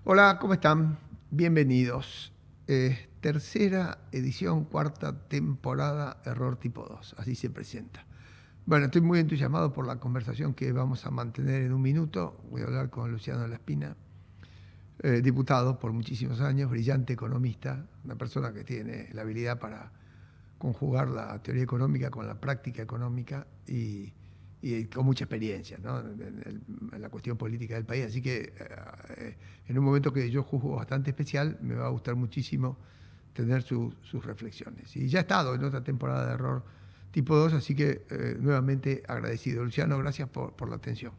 Hola, ¿cómo están? Bienvenidos. Tercera edición, cuarta temporada, Error tipo 2, así se presenta. Bueno, estoy muy entusiasmado por la conversación que vamos a mantener en un minuto. Voy a hablar con Luciano Laspina, diputado por muchísimos años, brillante economista, una persona que tiene la habilidad para conjugar la teoría económica con la práctica económica y con mucha experiencia, ¿no? En la cuestión política del país. Así que en un momento que yo juzgo bastante especial, me va a gustar muchísimo tener sus reflexiones. Y ya he estado en otra temporada de Error tipo 2, así que nuevamente agradecido. Luciano, gracias por la atención.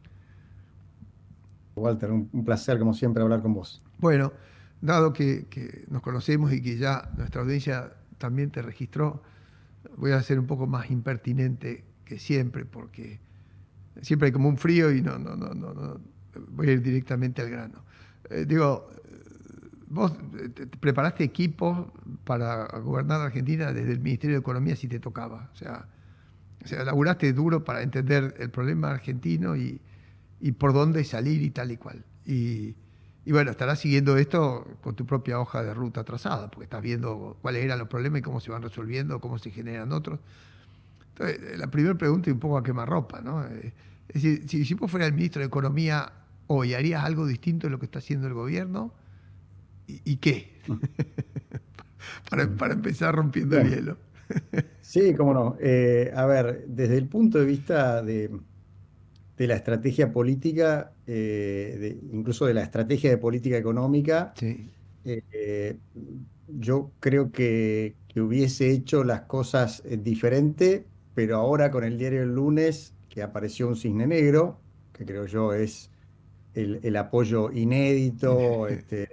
Walter, un placer como siempre hablar con vos. Bueno, dado que nos conocemos y que ya nuestra audiencia también te registró, voy a ser un poco más impertinente que siempre, porque siempre hay como un frío y no voy a ir directamente al grano. Digo, vos te preparaste equipos para gobernar Argentina desde el Ministerio de Economía si te tocaba. O sea, laburaste duro para entender el problema argentino y por dónde salir y tal y cual. Y bueno, estarás siguiendo esto con tu propia hoja de ruta trazada, porque estás viendo cuáles eran los problemas y cómo se van resolviendo, cómo se generan otros. Entonces, la primera pregunta es un poco a quemarropa, ¿no? Es decir, si vos fueras el ministro de Economía hoy, ¿harías algo distinto de lo que está haciendo el gobierno? ¿Y qué? Para empezar rompiendo el Bien, hielo. sí, cómo no. A ver, desde el punto de vista de la estrategia política, incluso de la estrategia de política económica, Sí. eh, eh, yo creo que hubiese hecho las cosas diferente, pero ahora con el diario El Lunes, que apareció un cisne negro, que creo yo es el apoyo inédito,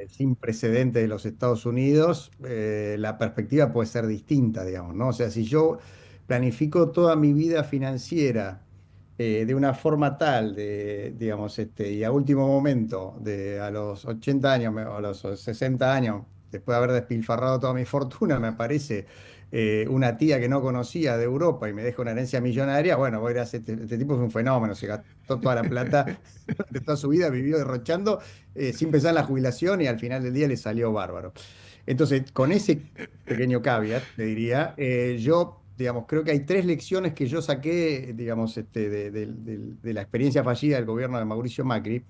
sin precedente de los Estados Unidos, la perspectiva puede ser distinta, digamos, ¿no? O sea, si yo planifico toda mi vida financiera de una forma tal, digamos, y a último momento, a los 80 años, o a los 60 años, después de haber despilfarrado toda mi fortuna, me aparece una tía que no conocía de Europa y me deja una herencia millonaria, bueno, voy a ir a este tipo es un fenómeno, se gastó toda la plata durante toda su vida, vivió derrochando sin pensar en la jubilación y al final del día le salió bárbaro. Entonces, con ese pequeño caveat, te diría, yo, digamos, creo que hay tres lecciones que yo saqué, digamos, de la experiencia fallida del gobierno de Mauricio Macri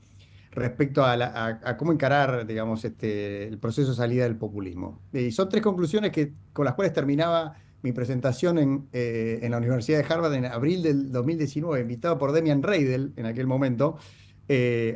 respecto a cómo encarar, digamos, el proceso de salida del populismo. Y son tres conclusiones con las cuales terminaba mi presentación en la Universidad de Harvard en abril del 2019, invitado por Demian Reidel en aquel momento,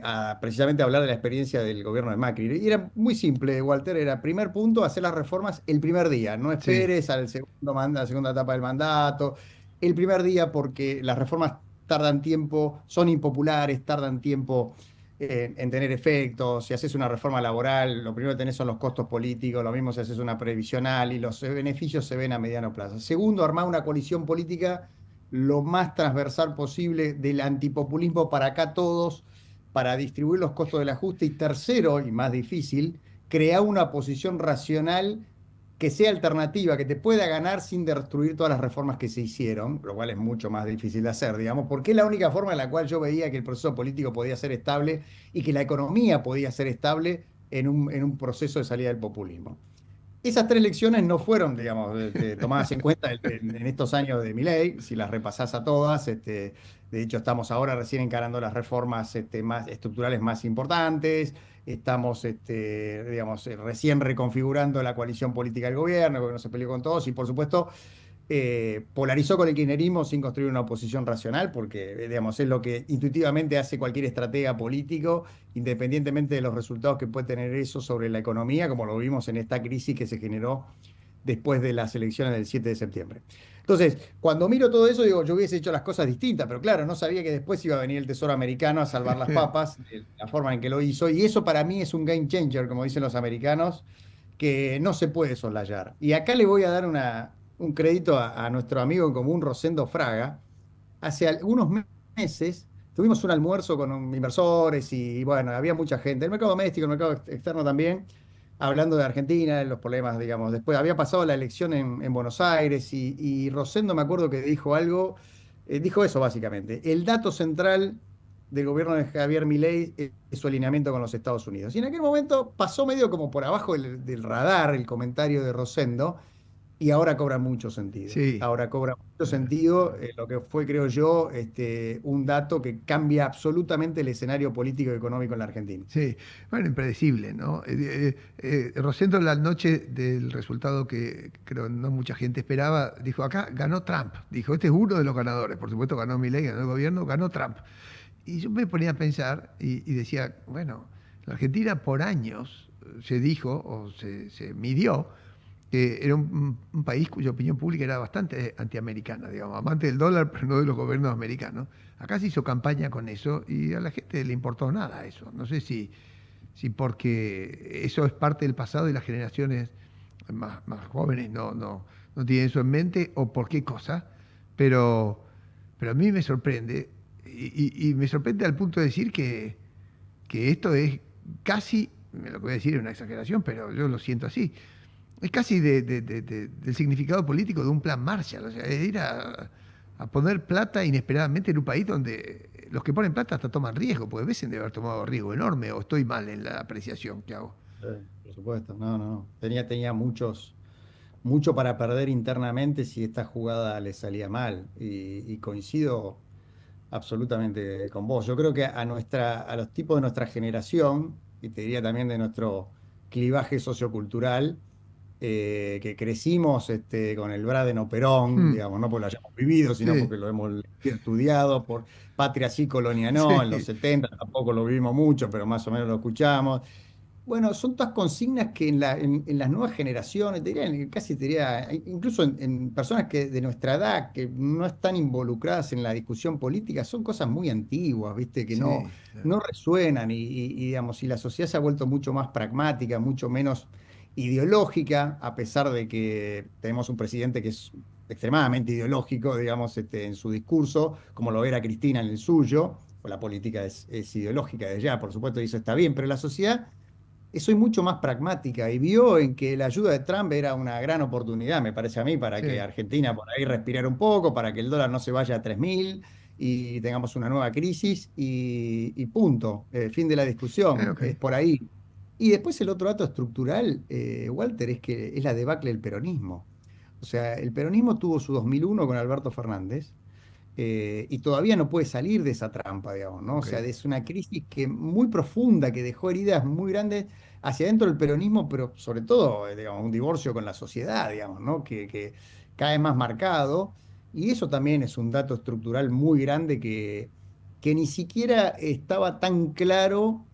a precisamente hablar de la experiencia del gobierno de Macri. Y era muy simple, Walter, era primer punto, hacer las reformas el primer día, no Sí. esperes al segundo la segunda etapa del mandato, el primer día porque las reformas tardan tiempo, son impopulares, tardan tiempo en tener efectos. Si haces una reforma laboral, lo primero que tenés son los costos políticos, lo mismo si haces una previsional y los beneficios se ven a mediano plazo. Segundo, armar una coalición política lo más transversal posible del antipopulismo para acá todos, para distribuir los costos del ajuste. Y tercero, y más difícil, crear una posición racional que sea alternativa, que te pueda ganar sin destruir todas las reformas que se hicieron, lo cual es mucho más difícil de hacer, digamos, porque es la única forma en la cual yo veía que el proceso político podía ser estable y que la economía podía ser estable en un proceso de salida del populismo. Esas tres lecciones no fueron, digamos, tomadas en cuenta en estos años de Milei, si las repasás a todas. De hecho, estamos ahora recién encarando las reformas más estructurales más importantes, estamos, digamos, recién reconfigurando la coalición política del gobierno, porque no se peleó con todos, y por supuesto polarizó con el kirchnerismo sin construir una oposición racional, porque digamos, es lo que intuitivamente hace cualquier estratega político, independientemente de los resultados que puede tener eso sobre la economía, como lo vimos en esta crisis que se generó después de las elecciones del 7 de septiembre. Entonces, cuando miro todo eso, digo, yo hubiese hecho las cosas distintas, pero claro, no sabía que después iba a venir el Tesoro americano a salvar las papas, de la forma en que lo hizo, y eso para mí es un game changer, como dicen los americanos, que no se puede soslayar. Y acá le voy a dar un crédito a nuestro amigo en común, Rosendo Fraga. Hace algunos meses tuvimos un almuerzo con inversores y bueno, había mucha gente, el mercado doméstico, el mercado externo también, hablando de Argentina, de los problemas, digamos. Después había pasado la elección en Buenos Aires y Rosendo me acuerdo que dijo algo, dijo eso básicamente. El dato central del gobierno de Javier Milei es su alineamiento con los Estados Unidos. Y en aquel momento pasó medio como por abajo del radar el comentario de Rosendo, y ahora cobra mucho sentido. Sí. Ahora cobra mucho sentido lo que fue, creo yo, un dato que cambia absolutamente el escenario político y económico en la Argentina. Sí, bueno, impredecible, ¿no? Rosendo, la noche del resultado que creo no mucha gente esperaba, dijo, acá ganó Trump. Dijo, este es uno de los ganadores. Por supuesto ganó Milei, ganó el gobierno, ganó Trump. Y yo me ponía a pensar y decía, bueno, la Argentina por años se dijo o se midió que era un país cuya opinión pública era bastante antiamericana, digamos, amante del dólar, pero no de los gobiernos americanos. Acá se hizo campaña con eso y a la gente le importó nada eso. No sé si porque eso es parte del pasado y las generaciones más jóvenes no tienen eso en mente o por qué cosa, pero, pero a mí me sorprende y me sorprende al punto de decir que esto es casi, lo que voy a decir es una exageración, pero yo lo siento así, es casi del significado político de un plan Marshall, o sea, es ir a poner plata inesperadamente en un país donde los que ponen plata hasta toman riesgo, porque veces de haber tomado riesgo enorme, o estoy mal en la apreciación que hago. Sí, por supuesto, no, no, no. Tenía mucho para perder internamente si esta jugada le salía mal. Y coincido absolutamente con vos. Yo creo que a los tipos de nuestra generación, y te diría también de nuestro clivaje sociocultural, que crecimos con el Braden-Perón, Hmm, digamos, no porque lo hayamos vivido, sino sí, porque lo hemos leído, estudiado, por Patria sí, Colonia no, en los sí, 70 tampoco lo vivimos mucho, pero más o menos lo escuchamos. Bueno, son todas consignas que en las nuevas generaciones, te diría, casi te diría, incluso en personas que de nuestra edad, que no están involucradas en la discusión política, son cosas muy antiguas, ¿viste? Que no, sí, claro. no resuenan digamos, y la sociedad se ha vuelto mucho más pragmática, mucho menos ideológica, a pesar de que tenemos un presidente que es extremadamente ideológico, digamos, en su discurso, como lo era Cristina en el suyo, o la política es ideológica de ya, por supuesto, y eso está bien, pero la sociedad soy mucho más pragmática y vio en que la ayuda de Trump era una gran oportunidad, me parece a mí, para que Sí, Argentina por ahí respirara un poco, para que el dólar no se vaya a 3.000 y tengamos una nueva crisis y punto. Fin de la discusión, ok, es por ahí. Y después el otro dato estructural, Walter, es que es la debacle del peronismo. O sea, el peronismo tuvo su 2001 con Alberto Fernández, y todavía no puede salir de esa trampa, digamos, ¿no? O ok. sea, es una crisis que muy profunda, que dejó heridas muy grandes hacia adentro del peronismo, pero sobre todo, digamos, un divorcio con la sociedad, digamos, ¿no? Que cada vez más marcado, y eso también es un dato estructural muy grande que ni siquiera estaba tan claro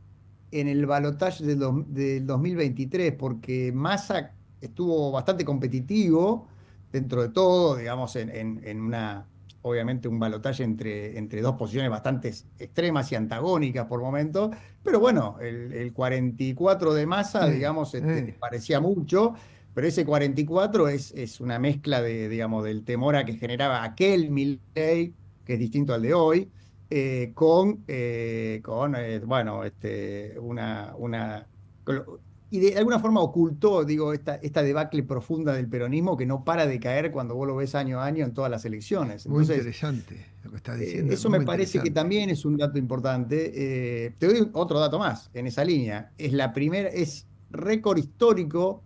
en el balotaje del 2023, porque Massa estuvo bastante competitivo dentro de todo, digamos, en una, obviamente, un balotaje entre dos posiciones bastante extremas y antagónicas por momentos, pero bueno, el 44 de Massa, Sí, digamos, parecía mucho. Pero ese 44 es una mezcla digamos, del temor a que generaba aquel Milei, que es distinto al de hoy, bueno, y de alguna forma ocultó, digo, esta debacle profunda del peronismo que no para de caer cuando vos lo ves año a año en todas las elecciones. muy Entonces, interesante lo que estás diciendo, es eso me muy parece que interesante. también es un dato importante. Te doy otro dato más en esa línea. Es récord histórico.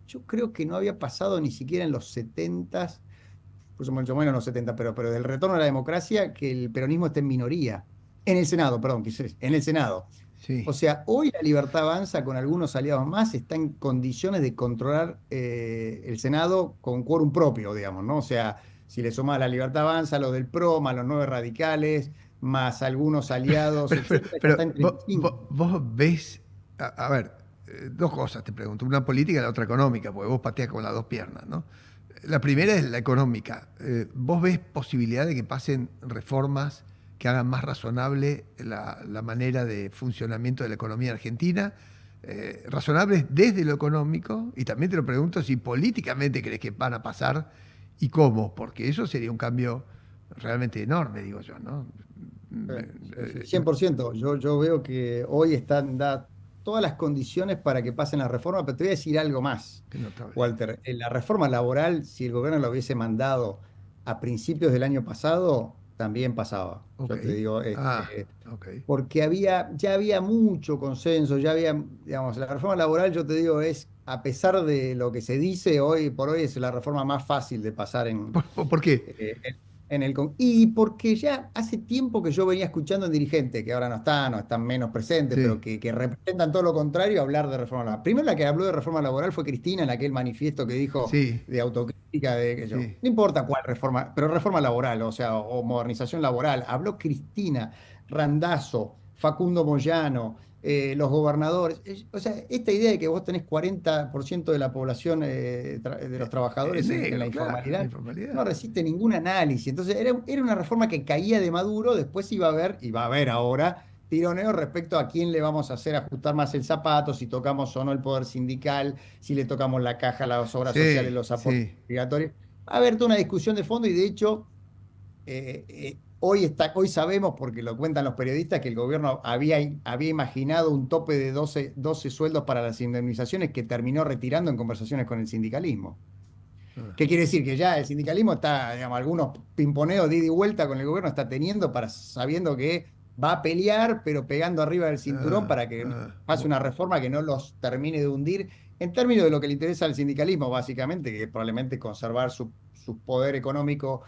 Yo creo que no había pasado ni siquiera en los 70, incluso mucho menos en los 70, pero del retorno a la democracia, que el peronismo esté en minoría. En el Senado, perdón, en el Senado. O Sí, sea, hoy la Libertad Avanza, con algunos aliados más, está en condiciones de controlar el Senado con quórum propio, digamos, ¿no? O sea, si le sumás la Libertad Avanza, los del PRO, más los nueve radicales, más algunos aliados, etcétera, ya está en vos ves, a ver, dos cosas te pregunto, una política y la otra económica, porque vos pateas con las dos piernas, ¿no? La primera es la económica. ¿Vos ves posibilidad de que pasen reformas que hagan más razonable la manera de funcionamiento de la economía argentina? Razonables desde lo económico, y también te lo pregunto si políticamente crees que van a pasar y cómo, porque eso sería un cambio realmente enorme, digo yo, ¿no? Sí, sí, sí, 100%. Yo veo que hoy están dadas todas las condiciones para que pasen las reformas, pero te voy a decir algo más, Qué notable. Walter. La reforma laboral, si el gobierno la hubiese mandado a principios del año pasado, también pasaba. Ok. Yo te digo, Ah, ok. porque ya había mucho consenso, ya había, digamos, la reforma laboral, yo te digo, es, a pesar de lo que se dice hoy por hoy, es la reforma más fácil de pasar ¿Por qué? y porque ya hace tiempo que yo venía escuchando en dirigentes, que ahora no están menos presentes, pero Sí, que representan todo lo contrario, hablar de reforma laboral. Primero la que habló de reforma laboral fue Cristina en aquel manifiesto que dijo sí, de autocrítica de que yo, sí. no importa cuál reforma, pero reforma laboral, o sea, o modernización laboral. Habló Cristina, Randazzo, Facundo Moyano, los gobernadores. O sea, esta idea de que vos tenés 40% de la población de los trabajadores en la Negro, claro, la informalidad no informalidad. resiste ningún análisis. Entonces era una reforma que caía de Maduro, después iba a haber, y va a haber ahora, tironeo respecto a quién le vamos a hacer ajustar más el zapato, si tocamos o no el poder sindical, si le tocamos la caja, las obras sociales, Sí, los aportes sí. obligatorios. Va a haber toda una discusión de fondo y de hecho hoy sabemos, porque lo cuentan los periodistas, que el gobierno había imaginado un tope de doce sueldos para las indemnizaciones que terminó retirando en conversaciones con el sindicalismo. Ah, ¿Qué quiere decir? Que ya el sindicalismo está, digamos, algunos pimponeos de ida y vuelta con el gobierno está teniendo para sabiendo que va a pelear, pero pegando arriba del cinturón ah, para que no ah. pase una reforma que no los termine de hundir, en términos de lo que le interesa al sindicalismo, básicamente, que es probablemente conservar su poder económico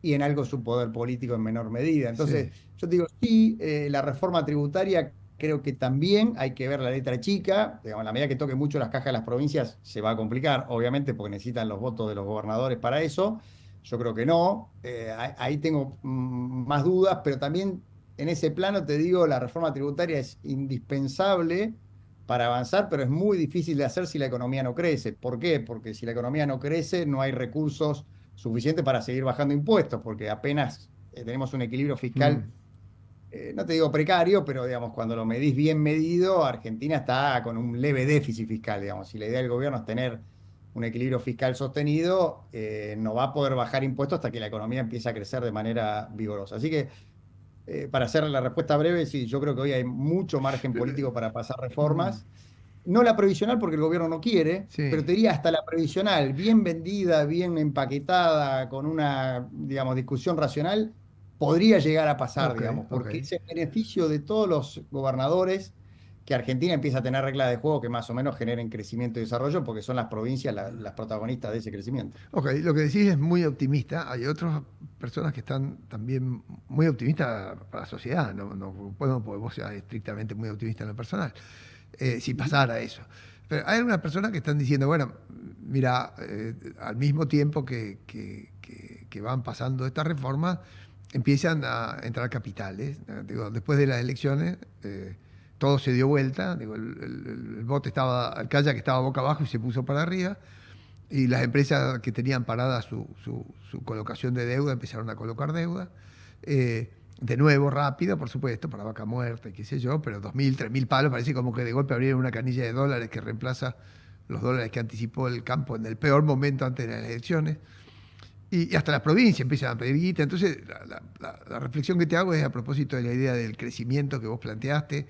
y en algo su poder político en menor medida. Entonces, Sí, yo te digo, sí, la reforma tributaria creo que también hay que ver la letra chica, digamos, a la medida que toque mucho las cajas de las provincias se va a complicar, obviamente, porque necesitan los votos de los gobernadores para eso. Yo creo que no. Ahí tengo más dudas, pero también en ese plano te digo, la reforma tributaria es indispensable para avanzar, pero es muy difícil de hacer si la economía no crece. ¿Por qué? Porque si la economía no crece, no hay recursos suficientes para seguir bajando impuestos, porque apenas tenemos un equilibrio fiscal, mm, no te digo precario, pero digamos, cuando lo medís bien medido, Argentina está con un leve déficit fiscal, digamos. Si la idea del gobierno es tener un equilibrio fiscal sostenido, no va a poder bajar impuestos hasta que la economía empiece a crecer de manera vigorosa. Así que, para hacer la respuesta breve, sí, yo creo que hoy hay mucho margen político para pasar mm, reformas. No la previsional porque el gobierno no quiere, pero sí, te diría hasta la previsional, bien vendida, bien empaquetada, con una, digamos, discusión racional, podría llegar a pasar, ok, digamos, ok. porque es el beneficio de todos los gobernadores que Argentina empieza a tener reglas de juego que más o menos generen crecimiento y desarrollo, porque son las provincias las protagonistas de ese crecimiento. Ok, lo que decís es muy optimista. Hay otras personas que están también muy optimistas para la sociedad. No, no podemos, porque vos seas estrictamente muy optimista en lo personal, si Ujú. pasara eso. Pero hay algunas personas que están diciendo, bueno, mira, al mismo tiempo que van pasando estas reformas, empiezan a entrar capitales. Digo, después de las elecciones, todo se dio vuelta. Digo, el bote estaba, el kayak estaba boca abajo y se puso para arriba. Y las empresas que tenían parada su colocación de deuda empezaron a colocar deuda. De nuevo, rápido, por supuesto, para vaca muerta y qué sé yo, pero 2.000, 3.000 palos, parece como que de golpe abrieron una canilla de dólares que reemplaza los dólares que anticipó el campo en el peor momento antes de las elecciones. Y hasta las provincias empiezan a pedir guita. Entonces, la reflexión que te hago es a propósito de la idea del crecimiento que vos planteaste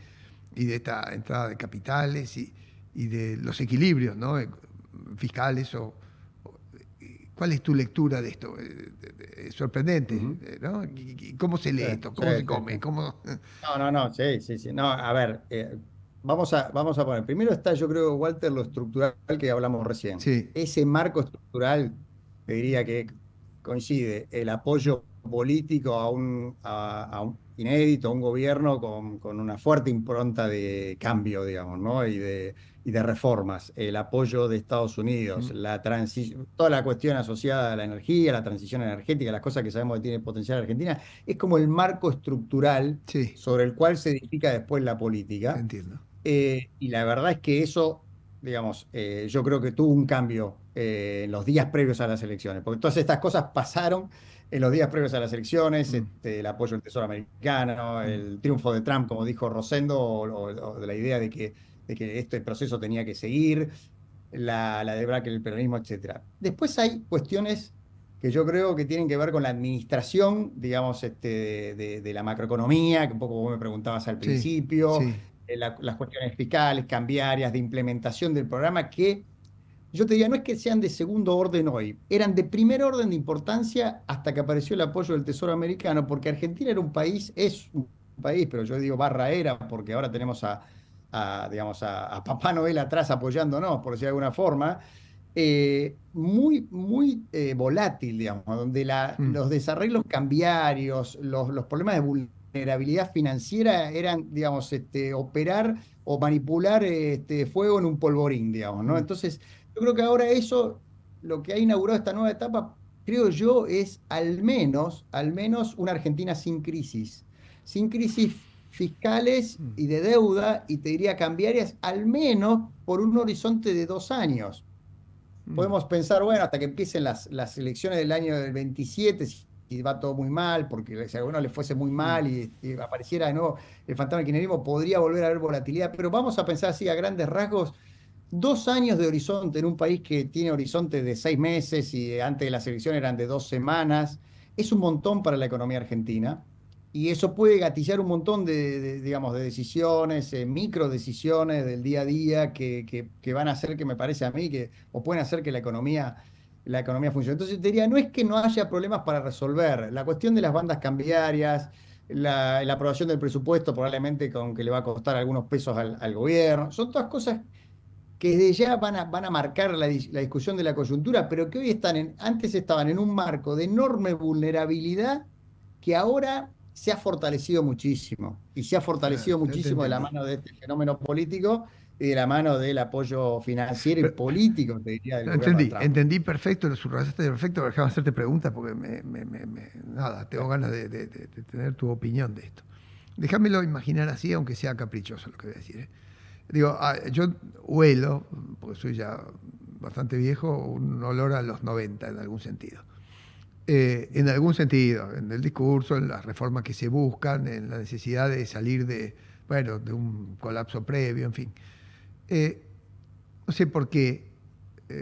y de esta entrada de capitales y de los equilibrios, ¿no? Fiscales ¿cuál es tu lectura de esto? Es sorprendente, Ujú. ¿no? ¿Y cómo se lee Sí, esto? sí, ¿Cómo se sí, come? sí. ¿Cómo? No, no, no, sí, sí, sí. No, a ver, vamos a poner. Primero está, yo creo, Walter, lo estructural que hablamos recién. Sí, Ese marco estructural, te diría que coincide el apoyo político a un inédito, a un gobierno con una fuerte impronta de cambio, digamos, ¿no? Y de reformas, el apoyo de Estados Unidos, mm, toda la cuestión asociada a la energía, la transición energética, las cosas que sabemos que tiene potencial Argentina, es como el marco estructural sí, sobre el cual se edifica después la política. entiendo. Y la verdad es que eso, digamos, yo creo que tuvo un cambio en los días previos a las elecciones, porque todas estas cosas pasaron en los días previos a las elecciones, Mm, el apoyo del Tesoro americano, mm, el triunfo de Trump, como dijo Rosendo, o de la idea de que este proceso tenía que seguir, la de Braque, el peronismo, etcétera. Después hay cuestiones que yo creo que tienen que ver con la administración, digamos, de la macroeconomía, que un poco vos me preguntabas al sí, principio, sí, las cuestiones fiscales, cambiarias, de implementación del programa, que yo te diría, no es que sean de segundo orden hoy, eran de primer orden de importancia hasta que apareció el apoyo del Tesoro americano, porque Argentina era un país, es un país, pero yo digo barra era, porque ahora tenemos digamos, a Papá Noel atrás apoyándonos, por decir de alguna forma, muy volátil, digamos, donde Mm, los desarreglos cambiarios, los problemas de vulnerabilidad financiera eran, digamos, operar o manipular fuego en un polvorín, digamos, ¿no? mm, Entonces, yo creo que ahora eso, lo que ha inaugurado esta nueva etapa, creo yo, es al menos una Argentina sin crisis fiscales mm, y de deuda, y te diría cambiarias, al menos por un horizonte de 2 años. mm. Podemos pensar, bueno, hasta que empiecen las elecciones del año del 27, si va todo muy mal, porque si a alguno le fuese muy Mm, mal y apareciera de nuevo el fantasma del kirchnerismo, podría volver a haber volatilidad, pero vamos a pensar así a grandes rasgos, 2 años de horizonte en un país que tiene horizonte de 6 meses y antes de las elecciones eran de 2 semanas, es un montón para la economía argentina. Y eso puede gatillar un montón digamos, de decisiones, micro decisiones del día a día que van a hacer que me parece a mí que, o pueden hacer que la economía funcione. Entonces, te diría, no es que no haya problemas para resolver. La cuestión de las bandas cambiarias, la aprobación del presupuesto, probablemente con que le va a costar algunos pesos al gobierno, son todas cosas que desde ya van a marcar la discusión de la coyuntura, pero que hoy antes estaban en un marco de enorme vulnerabilidad que ahora se ha fortalecido muchísimo. Y se ha fortalecido te muchísimo de la entendí. mano de este fenómeno político y de la mano del apoyo financiero y político, te diría, del gobierno de Entendí, Trump. entendí perfecto, lo subrayaste perfecto, pero déjame hacerte preguntas porque nada, tengo Bueno, ganas de tener tu opinión de esto. Déjamelo imaginar así, aunque sea caprichoso lo que voy a decir. ¿Eh? Digo, yo huelo, porque soy ya bastante viejo, un olor a los 90 en algún sentido. En algún sentido, en el discurso, en las reformas que se buscan, en la necesidad de salir bueno, de un colapso previo, en fin. Eh, no sé por qué,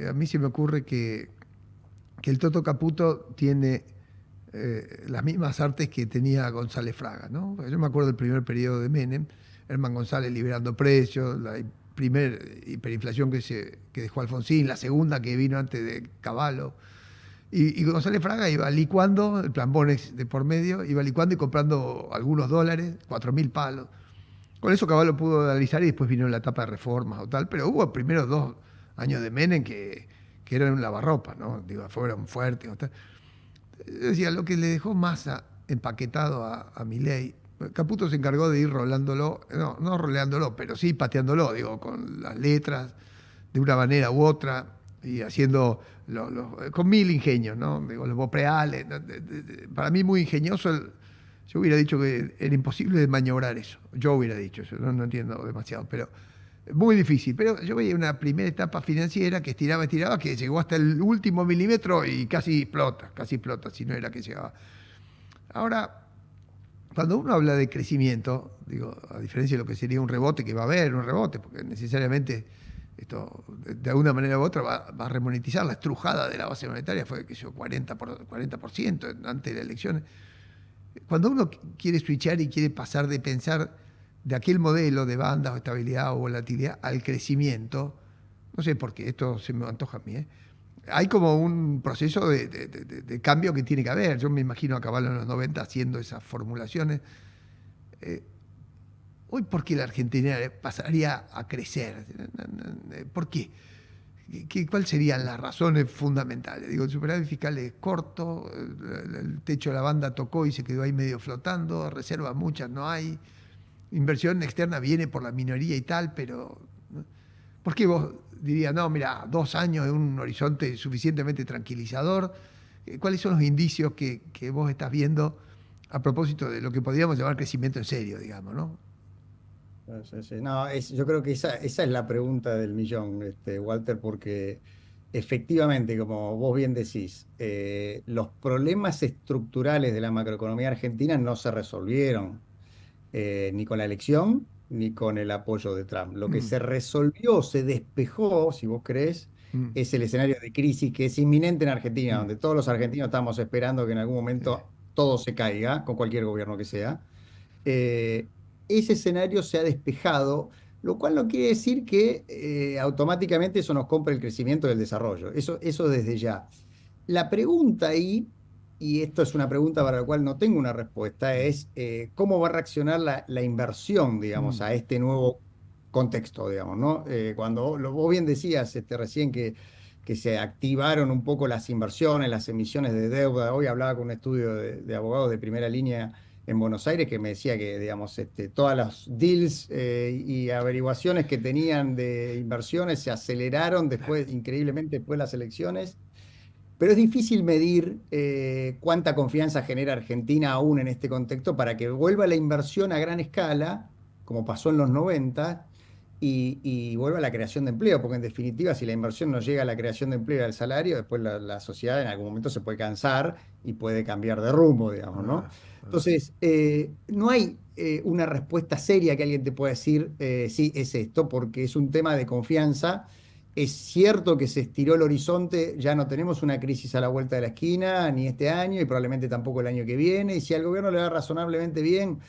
a mí se me ocurre que el Toto Caputo tiene las mismas artes que tenía González Fraga, ¿no? Yo me acuerdo del primer periodo de Menem, Herman González liberando precios, la primera hiperinflación que dejó Alfonsín, la segunda que vino antes de Cavallo, y González Fraga iba licuando, el plan Bonex de por medio, iba licuando y comprando algunos dólares, 4.000 palos. Con eso Caballo pudo analizar y después vino la etapa de reformas o tal, pero hubo primeros 2 años de Menem que eran un lavarropa, ¿no? Digo, fueron fuertes o tal. Yo decía, lo que le dejó Massa empaquetado a Milei, Caputo se encargó de ir rolándolo, no roleándolo, pero sí pateándolo, digo, con las letras, de una manera u otra, y haciendo, con mil ingenios, ¿no? Digo, los bopreales, ¿no? Para mí muy ingenioso, yo hubiera dicho que era imposible de maniobrar eso, yo hubiera dicho eso, no entiendo demasiado, pero muy difícil, pero yo veía una primera etapa financiera que estiraba, que llegó hasta el último milímetro y casi explota, si no era que llegaba. Ahora, cuando uno habla de crecimiento, digo, a diferencia de lo que sería un rebote, que va a haber un rebote, porque necesariamente esto de alguna manera u otra va a remonetizar la estrujada de la base monetaria, fue que yo 40% antes de la elección. Cuando uno quiere switchar y quiere pasar de pensar de aquel modelo de bandas o estabilidad o volatilidad al crecimiento, no sé por qué, esto se me antoja a mí, ¿eh? Hay como un proceso de cambio que tiene que haber. Yo me imagino a Caballo en los 90 haciendo esas formulaciones. Eh, Hoy, ¿por qué la Argentina pasaría a crecer? ¿Por qué? ¿Cuáles serían las razones fundamentales? Digo, el superávit fiscal es corto, el techo de la banda tocó y se quedó ahí medio flotando, reservas muchas no hay, inversión externa viene por la minoría y tal, pero ¿no? ¿Por qué vos dirías, no, mira, 2 años es un horizonte suficientemente tranquilizador? ¿Cuáles son los indicios que vos estás viendo a propósito de lo que podríamos llamar crecimiento en serio, digamos, ¿no? Sí, sí. No, yo creo que esa es la pregunta del millón, Walter, porque efectivamente, como vos bien decís, los problemas estructurales de la macroeconomía argentina no se resolvieron ni con la elección ni con el apoyo de Trump. Lo que Mm, se resolvió, se despejó, si vos crees, mm, es el escenario de crisis que es inminente en Argentina, mm, donde todos los argentinos estamos esperando que en algún sí, momento todo se caiga, con cualquier gobierno que sea. Ese escenario se ha despejado. lo cual no quiere decir que automáticamente eso nos compre el crecimiento y el desarrollo. Eso desde ya. La pregunta ahí, y esto es una pregunta para la cual no tengo una respuesta, es cómo va a reaccionar la inversión, digamos, Mm. a este nuevo contexto, digamos, ¿no? Cuando vos bien decías recién que se activaron un poco las inversiones, las emisiones de deuda. Hoy hablaba con un estudio de abogados de primera línea en Buenos Aires que me decía que, digamos, todas las deals y averiguaciones que tenían de inversiones se aceleraron después, increíblemente después de las elecciones. Pero es difícil medir cuánta confianza genera Argentina aún en este contexto para que vuelva la inversión a gran escala, como pasó en los 90, y vuelva la creación de empleo, porque en definitiva, si la inversión no llega a la creación de empleo y al salario, después la sociedad en algún momento se puede cansar y puede cambiar de rumbo, digamos, ¿no? Ah, ah. Entonces, no hay una respuesta seria que alguien te pueda decir, sí, es esto, porque es un tema de confianza. Es cierto que se estiró el horizonte, ya no tenemos una crisis a la vuelta de la esquina, ni este año, y probablemente tampoco el año que viene, y si al gobierno le va razonablemente bien,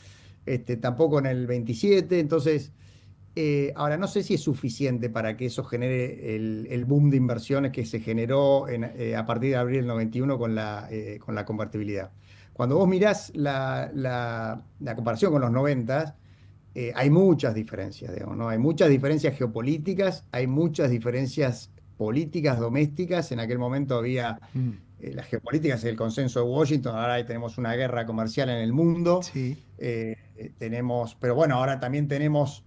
tampoco en el 27. Entonces, ahora no sé si es suficiente para que eso genere el boom de inversiones que se generó a partir de abril del 91 con la convertibilidad. Cuando vos mirás la comparación con los 90, hay muchas diferencias, digamos, ¿no? Hay muchas diferencias geopolíticas, hay muchas diferencias políticas domésticas. En aquel momento había Mm. las geopolíticas, el consenso de Washington, ahora ahí tenemos una guerra comercial en el mundo. Sí. Pero bueno, ahora también tenemos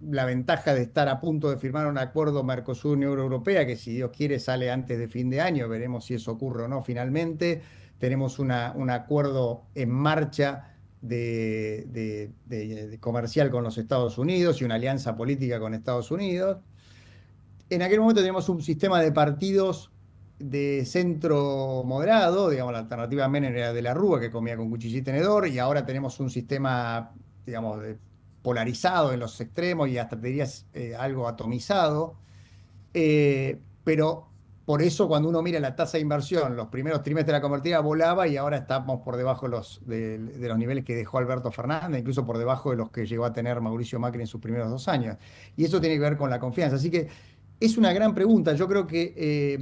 la ventaja de estar a punto de firmar un acuerdo Mercosur-Unión Europea, que si Dios quiere sale antes de fin de año, veremos si eso ocurre o no finalmente. Tenemos un acuerdo en marcha de comercial con los Estados Unidos y una alianza política con Estados Unidos. En aquel momento teníamos un sistema de partidos de centro moderado, digamos, la alternativa Menem era de la Rúa, que comía con cuchillo y tenedor, y ahora tenemos un sistema, digamos, polarizado en los extremos y hasta te dirías algo atomizado. Pero por eso cuando uno mira la tasa de inversión, los primeros trimestres de la convertida volaba y ahora estamos por debajo de los niveles que dejó Alberto Fernández, incluso por debajo de los que llegó a tener Mauricio Macri en sus primeros 2 años. Y eso tiene que ver con la confianza. Así que es una gran pregunta. Yo creo que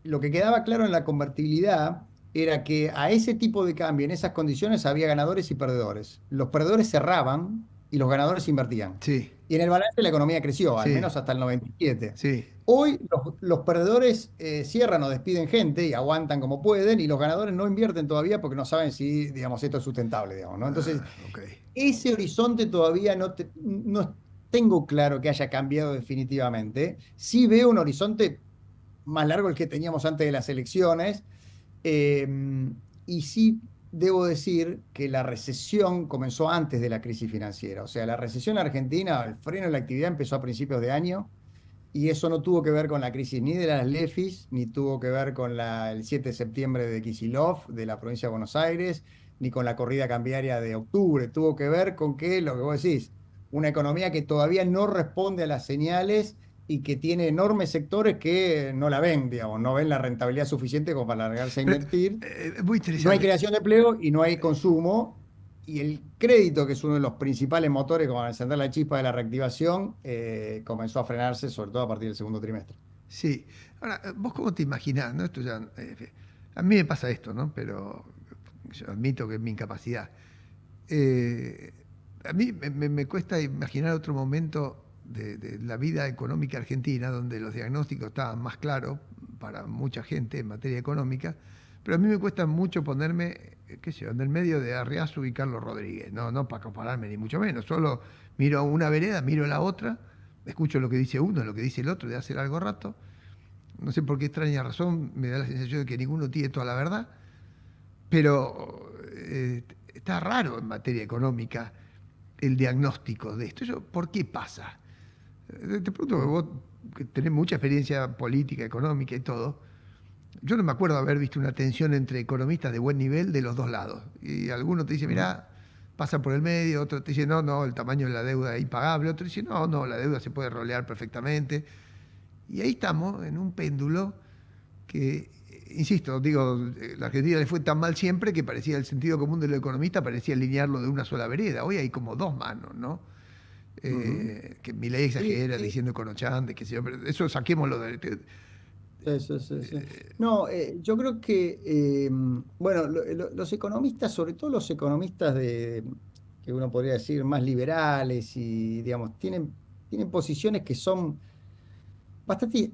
lo que quedaba claro en la convertibilidad era que a ese tipo de cambio, en esas condiciones, había ganadores y perdedores. Los perdedores cerraban y los ganadores invertían. Sí, Y en el balance la economía creció, al sí, menos hasta el 97. sí. Hoy los perdedores cierran o despiden gente y aguantan como pueden, y los ganadores no invierten todavía porque no saben si, digamos, esto es sustentable, digamos, ¿no? Entonces, Ah, ok. ese horizonte todavía no tengo claro que haya cambiado definitivamente. Sí veo un horizonte más largo el que teníamos antes de las elecciones, eh, y sí debo decir que la recesión comenzó antes de la crisis financiera. O sea, la recesión argentina, el freno de la actividad empezó a principios de año. Y eso no tuvo que ver con la crisis ni de las LEFIs, ni tuvo que ver con el 7 de septiembre de Kicillof, de la provincia de Buenos Aires, ni con la corrida cambiaria de octubre. Tuvo que ver con que, lo que vos decís, una economía que todavía no responde a las señales y que tiene enormes sectores que no la ven, digamos, no ven la rentabilidad suficiente como para largarse a Pero, invertir. muy No hay interesante. creación de empleo y no hay consumo. Y el crédito, que es uno de los principales motores como para encender la chispa de la reactivación, comenzó a frenarse, sobre todo a partir del segundo trimestre. Sí. Ahora, ¿vos cómo te imaginás? ¿No? Esto ya, a mí me pasa esto, ¿no? Pero yo admito que es mi incapacidad. Eh, a mí me cuesta imaginar otro momento de la vida económica argentina donde los diagnósticos estaban más claros para mucha gente en materia económica, pero a mí me cuesta mucho ponerme, qué sé yo, en el medio de Arriazu y Carlos Rodríguez, no, no para compararme ni mucho menos, solo miro una vereda, miro la otra, escucho lo que dice uno, lo que dice el otro de hace largo rato, no sé por qué extraña razón, me da la sensación de que ninguno tiene toda la verdad, pero está raro en materia económica el diagnóstico de esto. ¿Por qué pasa? Te pregunto, que vos que tenés mucha experiencia política, económica y todo, yo no me acuerdo haber visto una tensión entre economistas de buen nivel de los dos lados. Y alguno te dice, Ujú. mirá, pasa por el medio, otro te dice, no, no, el tamaño de la deuda es impagable, otro dice, no, no, la deuda se puede rolear perfectamente. Y ahí estamos en un péndulo que, insisto, digo, la Argentina le fue tan mal siempre que parecía el sentido común de los economistas, parecía alinearlo de una sola vereda. Hoy hay como dos manos, ¿no? Ujú. Que Milei Sí, exagera sí, diciendo Corochan, de que se, pero eso saquémoslo sí, sí, sí, sí. No, yo creo que, bueno, los economistas, sobre todo los economistas que uno podría decir más liberales y, digamos, tienen posiciones que son bastante